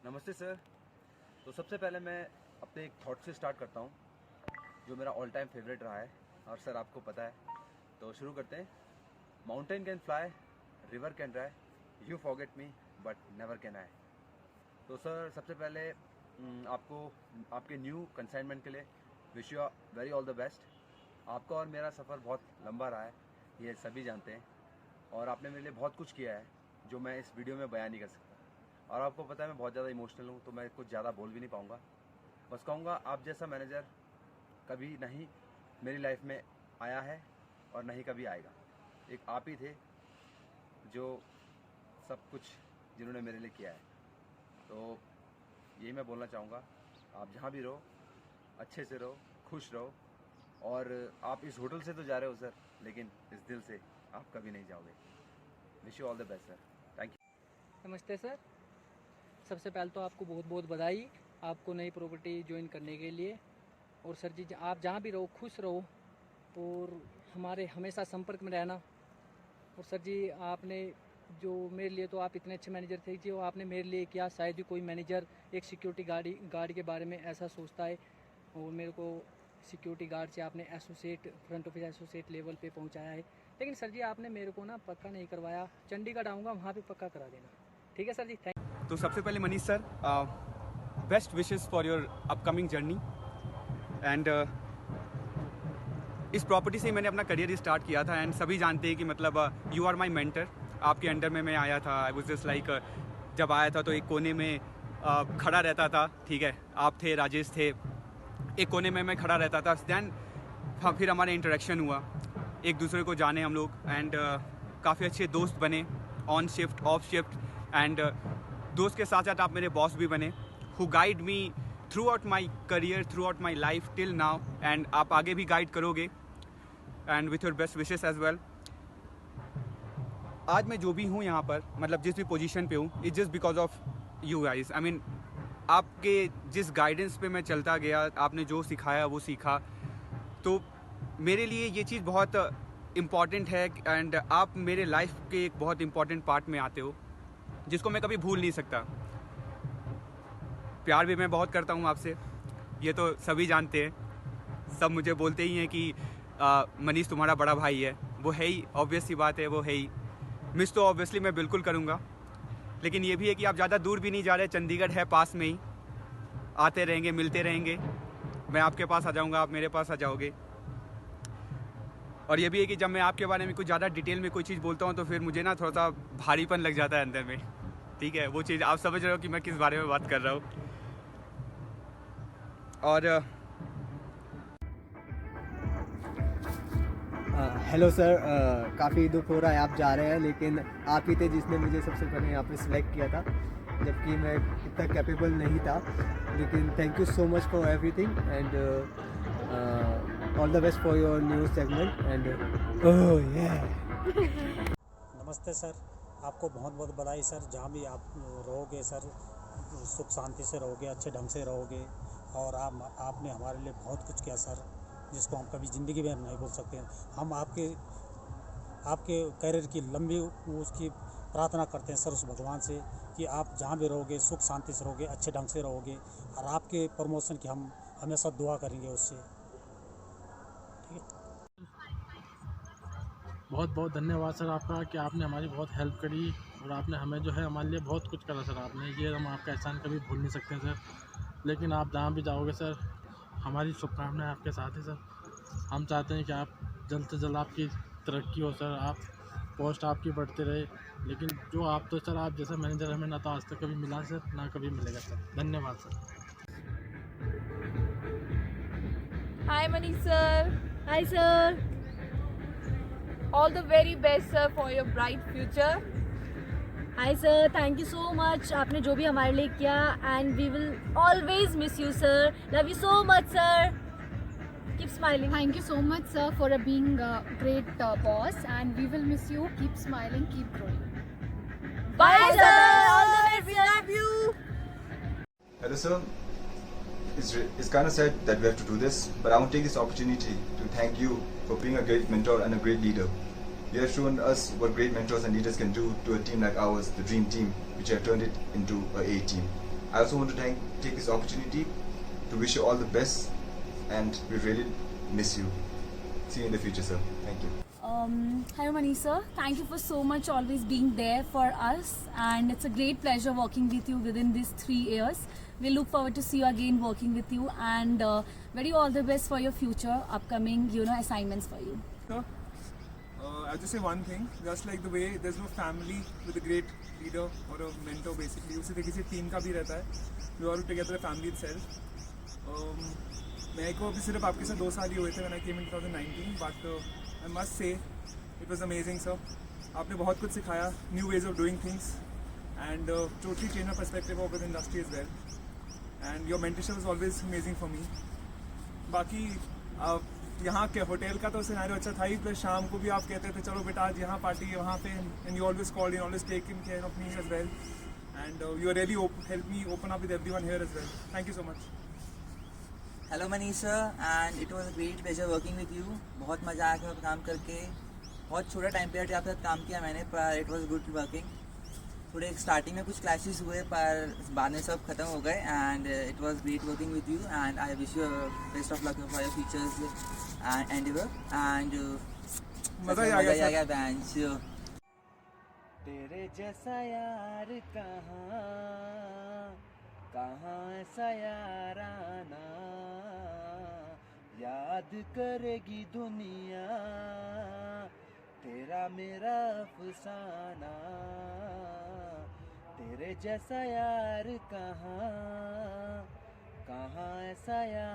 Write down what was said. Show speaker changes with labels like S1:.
S1: नमस्ते सर। तो सबसे पहले मैं अपने एक थॉट से स्टार्ट करता हूँ जो मेरा ऑल टाइम फेवरेट रहा है और सर आपको पता है, तो शुरू करते हैं। Mountain can fly, river can dry, you forget me but never can I. तो सर सबसे पहले आपको आपके न्यू कंसाइनमेंट के लिए wish you very all the best. आपका और मेरा सफ़र बहुत लंबा रहा है, ये सभी जानते हैं, और आपने मेरे लिए बहुत कुछ किया है जो मैं इस वीडियो में बयान नहीं कर सकता। और आपको पता है मैं बहुत ज़्यादा इमोशनल हूँ, तो मैं कुछ ज़्यादा बोल भी नहीं पाऊँगा। बस कहूँगा आप जैसा मैनेजर कभी नहीं मेरी लाइफ में आया है और नहीं कभी आएगा। एक आप ही थे जो सब कुछ जिन्होंने मेरे लिए किया है। तो यही मैं बोलना चाहूँगा, आप जहाँ भी रहो अच्छे से रहो, खुश रहो। और आप इस होटल से तो जा रहे हो सर, लेकिन इस दिल से आप कभी नहीं जाओगे। Wish you all the best sir. Thank you.
S2: नमस्ते सर। सबसे पहले तो आपको बहुत बहुत बधाई आपको नई प्रॉपर्टी ज्वाइन करने के लिए। और सर जी आप जहाँ भी रहो खुश रहो और हमारे हमेशा संपर्क में रहना। और सर जी आपने जो मेरे लिए, तो आप इतने अच्छे मैनेजर थे जो आपने मेरे लिए किया, शायद ही कोई मैनेजर एक सिक्योरिटी गार्ड के बारे में ऐसा सोचता है। और मेरे को सिक्योरिटी गार्ड से आपने associate, front office associate level पे पहुंचाया है। लेकिन सर जी आपने मेरे को ना पक्का नहीं करवाया, चंडीगढ़ आऊँगा वहाँ पे पक्का करा देना। ठीक है सर जी, थैंक।
S3: तो सबसे पहले Manish sir, best wishes for your upcoming journey. And इस प्रॉपर्टी से मैंने अपना करियर स्टार्ट किया था, एंड सभी जानते हैं कि मतलब यू आर माई मेंटर। आपके अंडर में मैं आया था। आई वाज जस्ट लाइक, जब आया था तो एक कोने में खड़ा रहता था, ठीक है, आप थे, राजेश थे, एक कोने में मैं खड़ा रहता था। दैन फिर हमारा इंटरेक्शन हुआ, एक दूसरे को जाने हम लोग, एंड काफ़ी अच्छे दोस्त बने, on shift off shift. And दोस्त के साथ साथ आप मेरे बॉस भी बने, who guide me throughout my career, throughout my life till now. And आप आगे भी गाइड करोगे, and with your best wishes as well. आज मैं जो भी हूँ यहाँ पर, मतलब जिस भी पोजीशन पे हूँ, it's just because of you guys. I mean आपके जिस गाइडेंस पे मैं चलता गया, आपने जो सिखाया वो सीखा, तो मेरे लिए ये चीज़ बहुत इम्पॉर्टेंट है। एंड आप मेरे लाइफ के एक बहुत इम्पॉर्टेंट पार्ट में आते हो, जिसको मैं कभी भूल नहीं सकता। प्यार भी मैं बहुत करता हूँ आपसे, ये तो सभी जानते हैं। सब मुझे बोलते ही हैं कि मनीष तुम्हारा बड़ा भाई है। वो है ही, ऑब्वियस सी बात है, वो है ही। मिस तो ऑब्वियसली मैं बिल्कुल करूँगा, लेकिन ये भी है कि आप ज़्यादा दूर भी नहीं जा रहे, चंडीगढ़ है पास में ही, आते रहेंगे, मिलते रहेंगे। मैं आपके पास आ जाऊँगा, आप मेरे पास आ जाओगे। और ये भी है कि जब मैं आपके बारे में कुछ ज़्यादा डिटेल में कोई चीज़ बोलता हूँ तो फिर मुझे ना थोड़ा सा भारीपन लग जाता है अंदर में, ठीक है। वो चीज़ आप समझ रहे हो कि मैं किस बारे में बात कर रहा हूँ। और
S4: हेलो सर, काफ़ी दुख हो रहा है आप जा रहे हैं, लेकिन आप ही थे जिसने मुझे सबसे पहले यहाँ पे सिलेक्ट किया था, जबकि मैं इतना कैपेबल नहीं था। लेकिन thank you so much for everything, and all the best for your new segment. And oh yeah
S5: नमस्ते सर, आपको बहुत बहुत बधाई सर। जहाँ भी आप रहोगे सर, सुख शांति से रहोगे, अच्छे ढंग से रहोगे। और आपने हमारे लिए बहुत कुछ किया सर, जिसको हम कभी ज़िंदगी में नहीं भूल सकते हैं। हम आपके करियर की लंबी उसकी प्रार्थना करते हैं सर उस भगवान से कि आप जहाँ भी रहोगे सुख शांति से रहोगे, अच्छे ढंग से रहोगे, और आपके प्रमोशन की हम हमेशा दुआ करेंगे उससे। ठीक है।
S6: बहुत बहुत धन्यवाद सर आपका कि आपने हमारी बहुत हेल्प करी, और आपने हमें जो है हमारे लिए बहुत कुछ करा सर आपने। ये हम आपका एहसान कभी भूल नहीं सकते सर। लेकिन आप जहाँ भी जाओगे सर, हमारी शुभकामनाएं आपके साथ है सर। हम चाहते हैं कि आप जल्द से जल्द आपकी तरक्की हो सर, आप पोस्ट आपकी बढ़ते रहे। लेकिन जो आप तो सर, आप जैसा मैनेजर हमें ना तो आज तक कभी मिला सर, ना कभी मिलेगा सर। धन्यवाद sir.
S7: Hi Manish sir. Hi sir. All the very best sir for your bright future.
S8: Hi sir, thank you so much. आपने जो भी हमारे लिए किया, and we will always miss you sir. Love you so much sir. Keep smiling.
S9: Thank you so much sir for being a great boss, and we will miss you. Keep smiling, keep growing.
S8: Bye sir. All the best. We love you.
S10: Hello sir. It's kind of sad that we have to do this, but I want to take this opportunity to thank you for being a great mentor and a great leader. You have shown us what great mentors and leaders can do to a team like ours, the Dream Team, which have turned it into a A team. I also want to take this opportunity to wish you all the best, and we really miss you. See you in the future, sir. Thank you.
S8: Hi Manish sir, thank you for so much always being there for us, and it's a great pleasure working with you within these 3 years. We look forward to see you again working with you, and very all the best for your future upcoming assignments for you.
S11: Sir, I'll just say one thing, just like the way there's no family with a great leader or a mentor basically, उसी तरीके से team का भी रहता है. We all together a family itself. मेरे को अभी सिर्फ आपके साथ 2 साल ही हुए थे when I came in 2019, but I must say it was amazing, sir. आपने बहुत कुछ सिखाया, new ways of doing things, and totally changed my perspective of the industry as well. And your mentorship was always amazing for me. बाकी यहाँ के hotel का तो scenario अच्छा था ही, प्लस शाम को भी आप कहते थे चलो बेटा आज यहाँ पार्टी है वहाँ पे, and you always called, you always taken care of me as well, and you really helped me open up with everyone here as well. Thank you so much.
S12: Hello Manish sir, and it was great pleasure working with you. बहुत मज़ा आया काम करके. बहुत छोटा time period आपके साथ काम किया मैंने, पर इट वाज गुड वर्किंग. थोड़े स्टार्टिंग में कुछ क्लैशेस हुए, पर बाद में सब खत्म हो गए, and it was great working with you, and I wish you best of luck for your futures and
S11: मज़ा ही आ गया
S12: बेंच.
S4: तेरे जैसा यार कहाँ ऐसा याराना, याद करेगी दुनिया तेरा मेरा अफसाना. तेरे जैसा यार कहाँ ऐसा यार